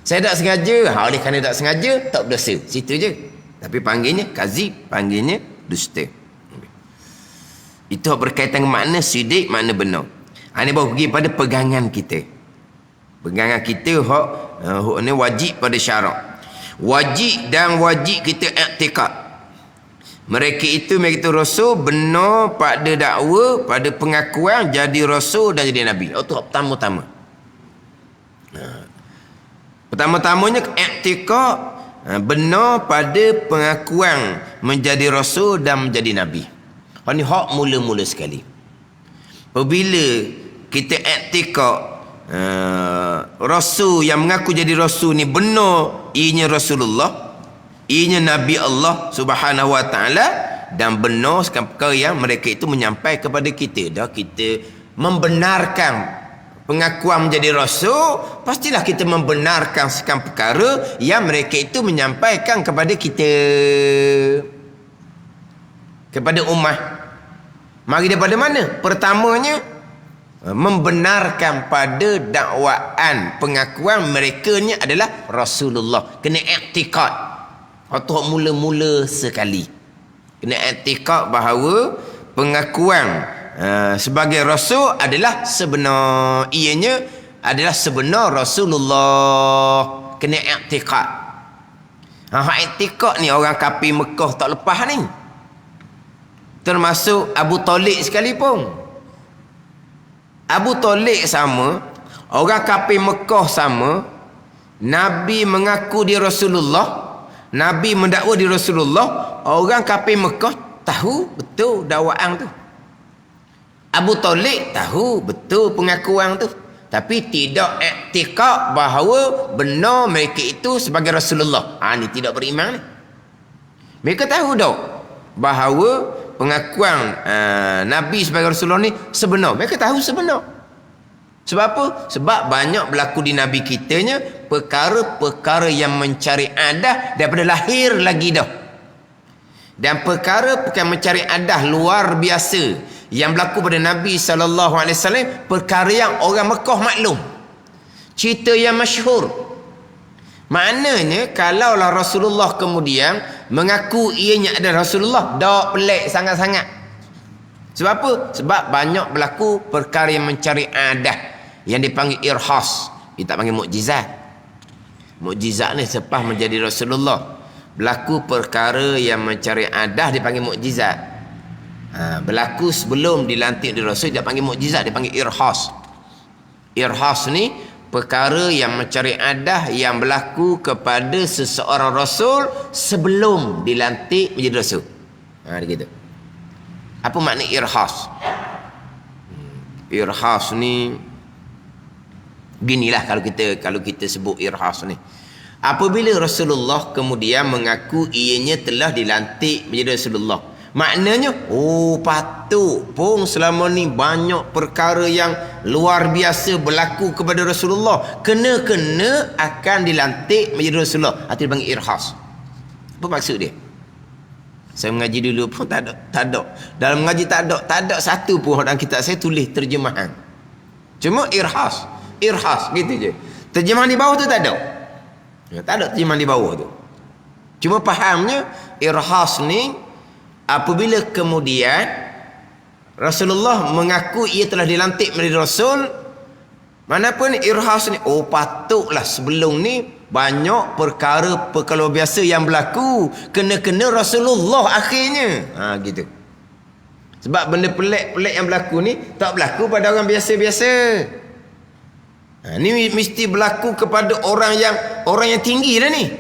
Saya tak sengaja. Oleh kerana tak sengaja, tak berdosa. Situ je. Tapi panggilnya kazib, panggilnya dusta. Itu berkaitan dengan makna sidik, makna benar. Ini baru pergi pada pegangan kita. Pegangan kita hak ni wajib pada syarak. Wajib dan wajib kita i'tikad. Mereka itu rasul benar pada dakwa, pada pengakuan jadi rasul dan jadi nabi. Itu pertama-tama. Pertama-tamanya i'tikad, benar pada pengakuan menjadi rasul dan menjadi nabi. Ini hak mula-mula sekali. Apabila kita i'tikad rasul yang mengaku jadi rasul ni benar ianya Rasulullah, ianya Nabi Allah Subhanahu Wa Taala, dan benar sekali perkara yang mereka itu menyampaikan kepada kita. Dah kita membenarkan pengakuan menjadi rasul, pastilah kita membenarkan sekali perkara yang mereka itu menyampaikan kepada kita, kepada ummah. Mari daripada mana? Pertamanya, membenarkan pada dakwaan pengakuan mereka ni adalah Rasulullah. Kena i'tikad. Atau mula-mula sekali kena i'tikad bahawa pengakuan sebagai rasul adalah sebenar, ianya adalah sebenar Rasulullah. Kena i'tikad. I'tikad ni orang kafir Mekah tak lepas ni, termasuk Abu Talib sekalipun. Abu Talib sama, orang kafir Mekah sama. Nabi mengaku dia Rasulullah, Nabi mendakwa di Rasulullah. Orang kafir Mekah tahu betul dakwaan tu. Abu Talib tahu betul pengakuan tu, tapi tidak i'tikad bahawa benar mereka itu sebagai Rasulullah. Ni tidak beriman ni. Mereka tahu tak bahawa pengakuan Nabi sebagai Rasulullah ni sebenar. Mereka tahu sebenar. Sebab apa? Sebab banyak berlaku di Nabi kitanya perkara-perkara yang mencari adah daripada lahir lagi dah. Dan perkara-perkara mencari adah luar biasa yang berlaku pada Nabi SAW, perkara yang orang Mekah maklum. Cerita yang masyhur. Maknanya kalaulah Rasulullah kemudian mengaku ianya adalah Rasulullah, tak pelik sangat-sangat. Sebab apa? Sebab banyak berlaku perkara yang mencari adah yang dipanggil irhas. Kita panggil mukjizat. Mukjizat ni selepas menjadi Rasulullah, berlaku perkara yang mencari adah dipanggil mukjizat. Berlaku sebelum dilantik di Rasul dia panggil mukjizat, dia panggil irhas. Irhas ni perkara yang mencari adah yang berlaku kepada seseorang Rasul sebelum dilantik menjadi Rasul. Gitu. Apa makna irhas? Irhas ni ginilah kalau kita sebut irhas ni. Apabila Rasulullah kemudian mengaku ianya telah dilantik menjadi Rasulullah, maknanya patut pun selama ni banyak perkara yang luar biasa berlaku kepada Rasulullah, kena-kena akan dilantik menjadi Rasulullah. Itu dipanggil irhas. Apa maksud dia? Saya mengaji dulu pun tak ada. Dalam mengaji tak ada satu pun dalam kitab saya tulis terjemahan. Cuma irhas gitu je. Terjemahan di bawah tu tak ada. Tak ada terjemahan di bawah tu. Cuma fahamnya irhas ni apabila kemudian Rasulullah mengaku ia telah dilantik menjadi Rasul, manapun irhas ni patutlah sebelum ni banyak perkara biasa yang berlaku, kena-kena Rasulullah akhirnya. Gitu. Sebab benda pelik-pelik yang berlaku ni tak berlaku pada orang biasa-biasa. Ni mesti berlaku kepada orang yang tinggi dah ni.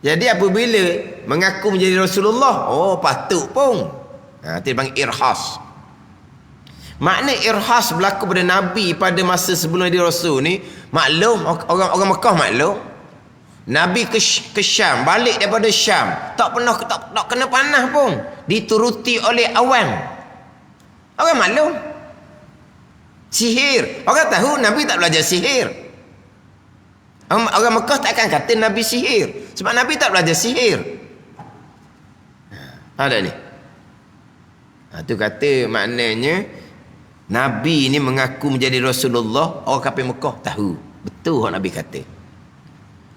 Jadi apabila mengaku menjadi Rasulullah, patut pun. Itu dipanggil irhas. Makna irhas berlaku pada Nabi pada masa sebelum dia Rasul ni, maklum orang Mekah maklum. Nabi ke Syam, balik daripada Syam, tak kena panah pun, dituruti oleh awan. Orang maklum. Sihir. Orang tahu Nabi tak belajar sihir. Orang Mekah takkan kata Nabi sihir. Sebab Nabi tak belajar sihir. Ada ni. Itu kata maknanya Nabi ni mengaku menjadi Rasulullah. Orang kafir Mekah tahu. Betul orang Nabi kata.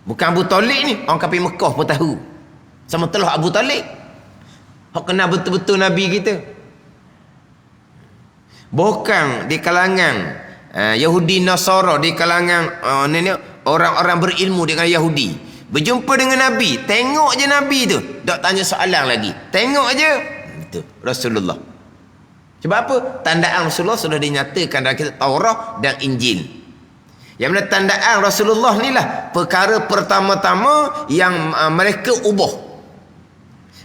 Bukan Abu Talib ni. Orang kafir Mekah pun tahu. Sama telah Abu Talib. Orang kenal betul-betul Nabi kita. Bukan di kalangan Yahudi Nasara, di kalangan orang-orang berilmu dengan Yahudi, berjumpa dengan Nabi, tengok je Nabi tu, tak tanya soalan lagi, tengok je itu Rasulullah. Sebab apa? Tandaan Rasulullah sudah dinyatakan dalam kitab Taurat dan Injil. Yang mana tandaan Rasulullah ni lah perkara pertama-tama yang mereka ubah.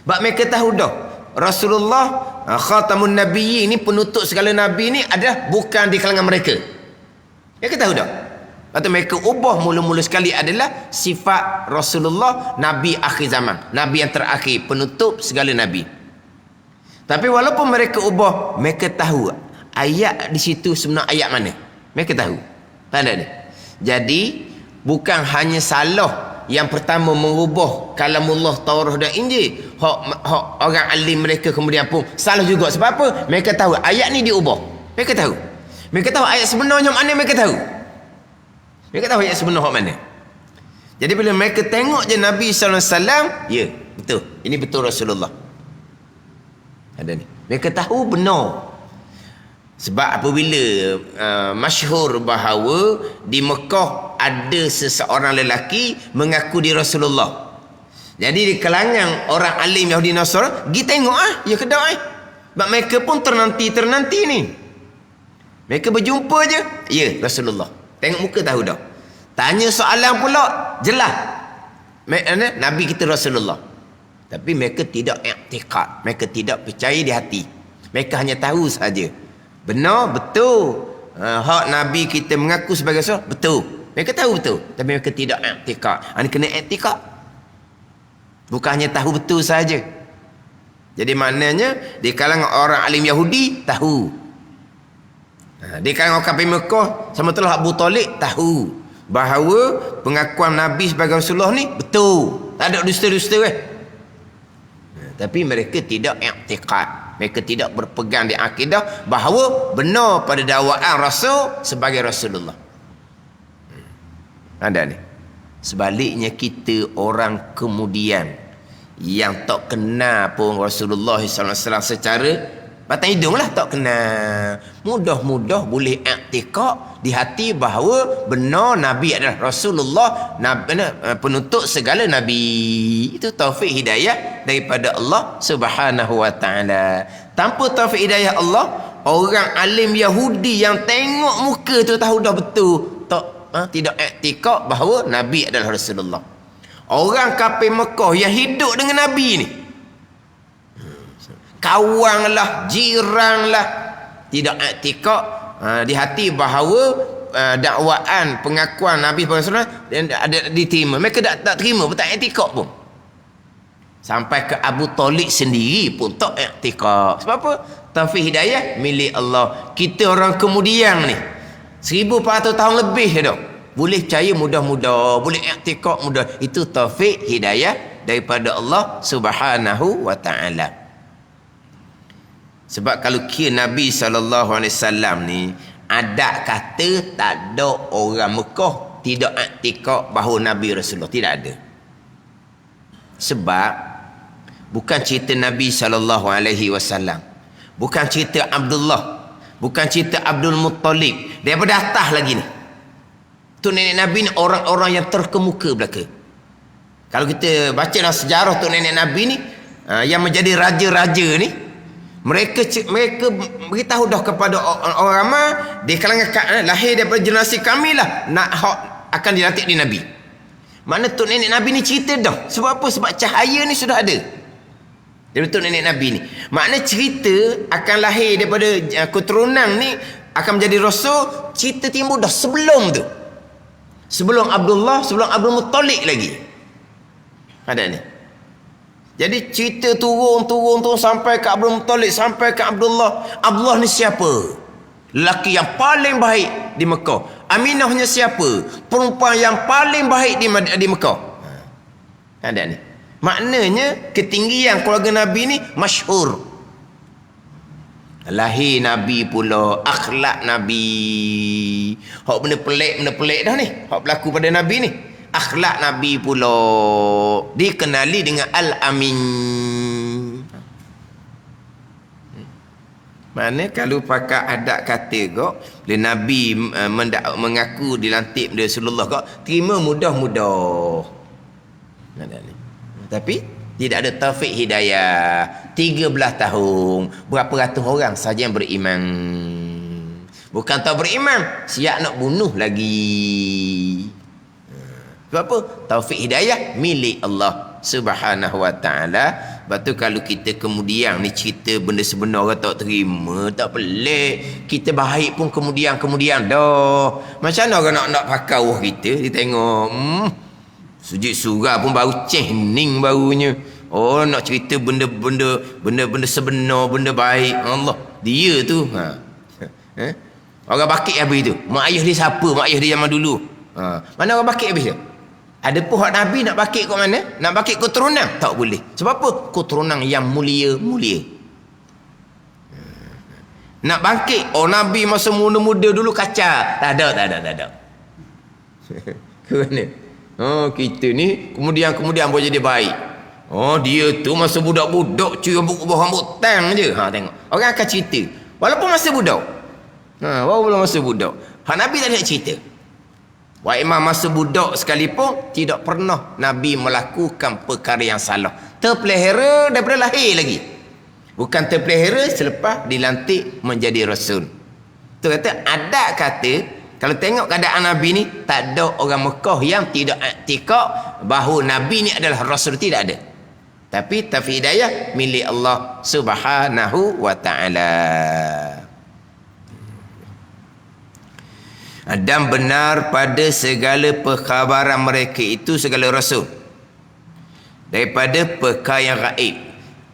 Sebab mereka tahu dah Rasulullah khatamun nabiyyin ni, penutup segala nabi ni adalah bukan di kalangan mereka. Mereka tahu dah. Lepas tu mereka ubah mula-mula sekali adalah sifat Rasulullah nabi akhir zaman, nabi yang terakhir, penutup segala nabi. Tapi walaupun mereka ubah, mereka tahu ayat di situ sebenarnya ayat mana. Mereka tahu. Tanda ni. Jadi bukan hanya salah yang pertama mengubah kalamullah Taurat dan Injil, hak orang alim mereka kemudian pun salah juga. Sebab apa? Mereka tahu ayat ni diubah. Mereka tahu. Mereka tahu ayat sebenarnya mana, mereka tahu. Mereka tahu ayat sebenar mana. Jadi bila mereka tengok je Nabi SAW, ya, betul. Ini betul Rasulullah. Ada ni. Mereka tahu benar. Sebab apabila masyhur bahawa di Mekah ada seseorang lelaki mengaku di Rasulullah. Jadi di kalangan orang alim Yahudi Nasara, pergi tengok ya kedak Sebab mereka pun ternanti ni. Mereka berjumpa je, ya Rasulullah. Tengok muka tahu dah. Tanya soalan pula, jelas. Nabi kita Rasulullah. Tapi mereka tidak i'tiqad, mereka tidak percaya di hati. Mereka hanya tahu saja. Benar, betul. Hak Nabi kita mengaku sebagai Rasul, betul. Mereka tahu betul, tapi mereka tidak i'tiqad. Ini kena i'tiqad. Bukan hanya tahu betul saja. Jadi maknanya di kalangan orang alim Yahudi tahu. Di kalangan orang kafir Mekah sama telah Abu Talib tahu bahawa pengakuan Nabi sebagai Rasulullah ni betul. Tak ada dusta-dusta Tapi mereka tidak i'tiqad. Mereka tidak berpegang di akidah bahawa benar pada dakwaan Rasul sebagai Rasulullah. Ada ni. Sebaliknya kita orang kemudian yang tak kenal pun Rasulullah SAW secara batang hidung lah, tak kenal. Mudah-mudah boleh i'tiqad di hati bahawa benar Nabi adalah Rasulullah, penutup segala Nabi. Itu taufik hidayah daripada Allah Subhanahu wa ta'ala. Tanpa taufik hidayah Allah, orang alim Yahudi yang tengok muka tu tahu dah betul, tidak i'tiqad bahawa Nabi adalah Rasulullah. Orang kafir Mekah yang hidup dengan Nabi ni, kawan lah, jiran lah, tidak i'tiqad di hati bahawa dakwaan pengakuan Nabi Rasulullah ada diterima. Mereka tak terima pun, tak i'tiqad pun. Sampai ke Abu Talib sendiri pun tak i'tiqad. Sebab apa? Taufik hidayah milik Allah. Kita orang kemudian ni 1400 tahun lebih dah boleh percaya mudah-mudah, boleh i'tiqad mudah. Itu taufik hidayah daripada Allah Subhanahu wa ta'ala. Sebab kalau kira Nabi SAW ni ada kata tak ada orang Mekah tidak i'tiqad bahawa Nabi Rasulullah, tidak ada. Sebab bukan cerita Nabi SAW, bukan cerita Abdullah, bukan cerita Abdul Muttalib, daripada atas lagi ni. Tu nenek Nabi ni orang-orang yang terkemuka belaka. Kalau kita baca dalam sejarah tu nenek Nabi ni yang menjadi raja-raja ni, mereka beritahu dah kepada orang ramai di kalangan lahir daripada generasi kami lah nak akan dilantik di Nabi. Mana tu nenek Nabi ni cerita dah. Sebab apa? Sebab cahaya ni sudah ada. Dia betul nenek Nabi ni. Makna cerita akan lahir daripada keturunan ni akan menjadi rasul, cerita timbul dah sebelum tu. Sebelum Abdullah, sebelum Abdul Muttalib lagi. Ada ni. Jadi cerita turun sampai ke Abdul Muttalib, sampai ke Abdullah. Abdullah ni siapa? Lelaki yang paling baik di Mekah. Aminahnya siapa? Perempuan yang paling baik di Mekah. Ada ni. Maknanya ketinggian keluarga Nabi ni masyhur. Lahir Nabi pula, akhlak Nabi. Hak benda pelik dah ni. Hak berlaku pada Nabi ni. Akhlak Nabi pula dikenali dengan Al-Amin. Mana kalau pakai adat kata kok, bila Nabi mengaku dilantik dari Rasulullah kok, terima mudah-mudah. Tapi tidak ada taufik hidayah. 13 tahun, berapa ratus orang saja yang beriman. Bukan tahu beriman, siap nak bunuh lagi. Sebab apa? Taufik hidayah milik Allah Subhanahu wa ta'ala. Sebab tu kalau kita kemudian ni cerita benda sebenar orang tak terima, tak pelik. Kita baik pun kemudian dah. Macam mana orang nak pakai wah kita? Dia tengok, sujud surah pun baru cening barunya. Oh, nak cerita benda sebenar, benda baik. Allah, dia tu. Orang bakit habis tu. Mak ayah dia siapa? Mak ayah dia zaman dulu. Mana orang bakit habis tu? Ada pun hak Nabi nak bakit kat mana? Nak bakit keturunan? Tak boleh. Sebab apa? Keturunan yang mulia. Nak bangkit, Nabi masa muda-muda dulu kacau. Tak ada. Ke mana? Kita ni kemudian boleh jadi baik. Dia tu masa budak-budak cuy rambut tang je. Tengok. Orang akan cerita. Walaupun masa budak. Walaupun masa budak. Hak Nabi tak nak cerita. Imam masa budak sekalipun tidak pernah Nabi melakukan perkara yang salah. Terpelihara daripada lahir lagi. Bukan terpelihara selepas dilantik menjadi rasul. Tu kata adat kata, kalau tengok keadaan Nabi ni, tak ada orang Mekah yang tidak i'tikad bahawa Nabi ni adalah rasul, tidak ada. Tapi taufik hidayah milik Allah Subhanahu wa ta'ala. Dan benar pada segala perkhabaran mereka itu, segala rasul, daripada perkara yang gaib.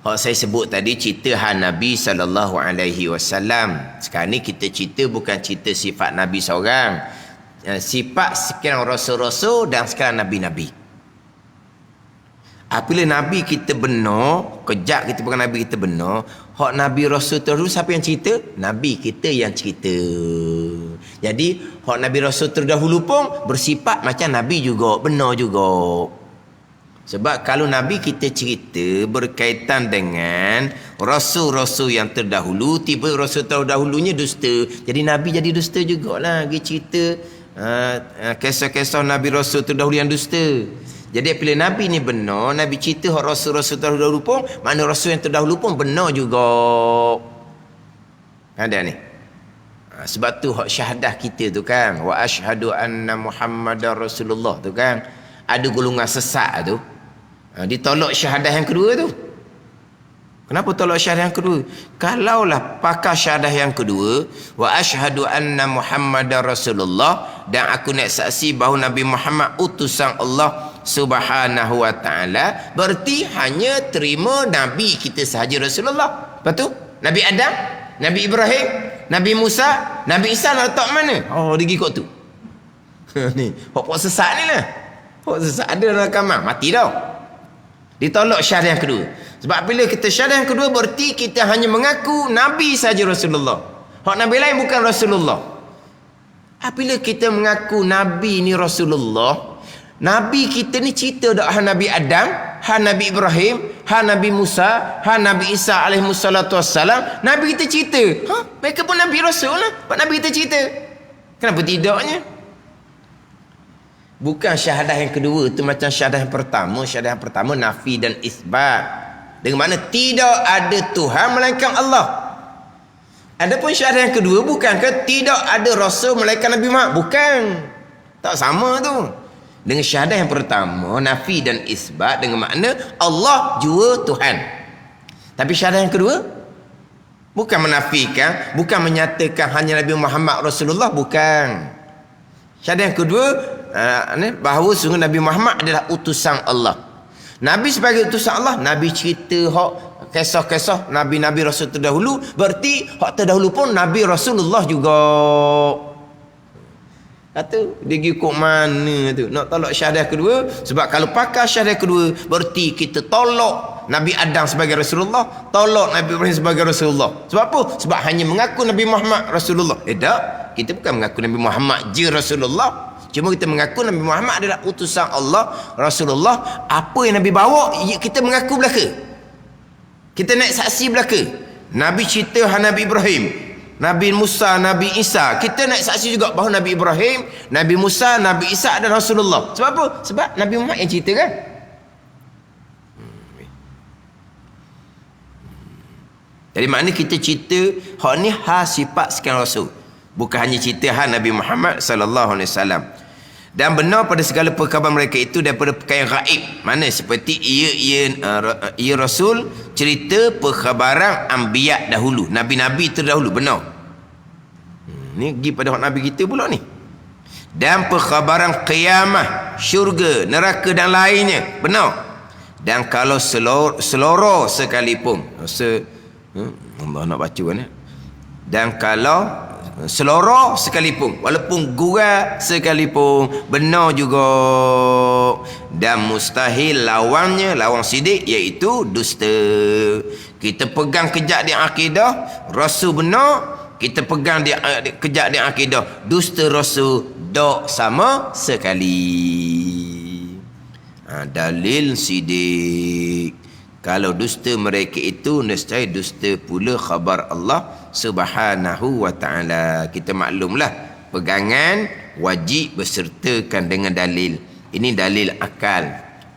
Hak saya sebut tadi cerita Nabi SAW. Sekarang ni kita cerita bukan cerita sifat Nabi seorang, sifat sekarang rasul-rasul dan sekarang Nabi-Nabi. Apabila Nabi kita benar, kejap kita bukan Nabi kita benar, hak Nabi Rasul terdahulu siapa yang cerita? Nabi kita yang cerita. Jadi hak Nabi Rasul terdahulu pun bersifat macam Nabi juga, benar juga. Sebab kalau Nabi kita cerita berkaitan dengan Rasul-Rasul yang terdahulu, tiba Rasul terdahulunya dusta, jadi Nabi jadi dusta jugalah. Dia cerita kisah-kisah Nabi Rasul terdahulu yang dusta. Jadi bila Nabi ni benar, Nabi cerita hak Rasul-Rasul terdahulu pun, mana Rasul yang terdahulu pun benar juga. Ada ni. Sebab tu hak syahadah kita tu kan, wa asyhadu anna Muhammadar Rasulullah tu kan, ada golongan sesat tu. Ditolak syahadah yang kedua tu. Kenapa tolak syahadah yang kedua? Kalaulah pakai syahadah yang kedua, wa asyhadu anna Muhammadar Rasulullah, dan aku nak saksi bahawa Nabi Muhammad utusan Allah Subhanahu wa ta'ala, berarti hanya terima Nabi kita sahaja Rasulullah. Lepas tu Nabi Adam, Nabi Ibrahim, Nabi Musa, Nabi Isa nak letak mana? Dia pergi kot tu. Ni hak sesat ni lah. Hak sesat ada rakaman, mati dah. Ditolak syahadah yang kedua. Sebab bila kita syahadah yang kedua, berarti kita hanya mengaku Nabi sahaja Rasulullah. Hak Nabi lain bukan Rasulullah. Apabila kita mengaku Nabi ni Rasulullah, Nabi kita ni cerita dak Nabi Adam, Nabi Ibrahim, Nabi Musa, Nabi Isa alaihi wassalatu wassalam. Nabi kita cerita. Mereka pun Nabi Rasul lah. Pak Nabi kita cerita. Kenapa tidaknya? Bukan syahadah yang kedua tu macam syahadah yang pertama. Syahadah yang pertama nafi dan isbat. Dengan mana tidak ada Tuhan melainkan Allah. Adapun syahadah yang kedua, bukankah tidak ada Rasul melainkan Nabi Muhammad? Bukan. Tak sama tu. Dengan syahadah yang pertama, nafi dan isbat, dengan makna Allah jua Tuhan. Tapi syahadah yang kedua, bukan menafikan, bukan menyatakan hanya Nabi Muhammad Rasulullah, bukan. Syahadah yang kedua, bahawa sungguh Nabi Muhammad adalah utusan Allah. Nabi sebagai utusan Allah, Nabi cerita hak kisah-kisah Nabi-Nabi Rasul terdahulu, berarti hak terdahulu pun Nabi Rasulullah juga. Kata dia ikut mana tu nak tolak syahadah kedua. Sebab kalau pakai syahadah kedua, berarti kita tolak Nabi Adam sebagai Rasulullah, tolak Nabi Ibrahim sebagai Rasulullah. Sebab apa? Sebab hanya mengaku Nabi Muhammad Rasulullah. Tak, kita bukan mengaku Nabi Muhammad je Rasulullah. Cuma kita mengaku Nabi Muhammad adalah utusan Allah, Rasulullah. Apa yang Nabi bawa, kita mengaku belaka. Kita naik saksi belaka. Nabi cerita Nabi Ibrahim, Nabi Musa, Nabi Isa. Kita naik saksi juga bahawa Nabi Ibrahim, Nabi Musa, Nabi Isa dan Rasulullah. Sebab apa? Sebab Nabi Muhammad yang cerita kan. Jadi maknanya kita cerita hak ni sifat sekian Rasul. Bukan hanya cerita Nabi Muhammad sallallahu alaihi wasallam. Dan benar pada segala perkataan mereka itu daripada perkara yang gaib. Mana seperti ia Rasul cerita perkhabaran anbiya dahulu, nabi-nabi terdahulu, benar. Ni pergi pada hak nabi kita pula ni. Dan perkhabaran qiyamah, syurga, neraka dan lainnya, benar. Dan kalau seloro sekalipun, Allah nak baca kan. Dan kalau seloro sekalipun, walaupun gurau sekalipun, benar juga. Dan mustahil lawannya, lawan sidik, iaitu dusta. Kita pegang kejak di akidah Rasul benar, kita pegang di kejak di akidah dusta Rasul, dok sama sekali. Dalil sidik. Kalau dusta mereka itu, nescaya dusta pula khabar Allah Subhanahu wa ta'ala. Kita maklumlah, pegangan wajib bersertakan dengan dalil. Ini dalil akal.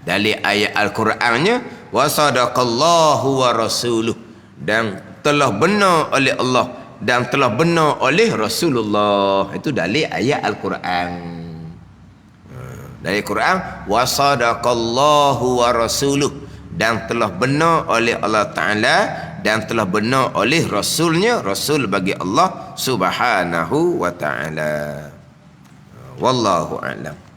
Dalil ayat Al-Qurannya, wa sadaqallahu wa rasuluh, dan telah benar oleh Allah dan telah benar oleh Rasulullah. Itu dalil ayat Al-Quran. Dalil Quran, wa sadaqallahu wa rasuluh, dan telah benar oleh Allah Ta'ala dan telah benar oleh Rasulnya, Rasul bagi Allah Subhanahu wa Ta'ala. Wallahu a'lam.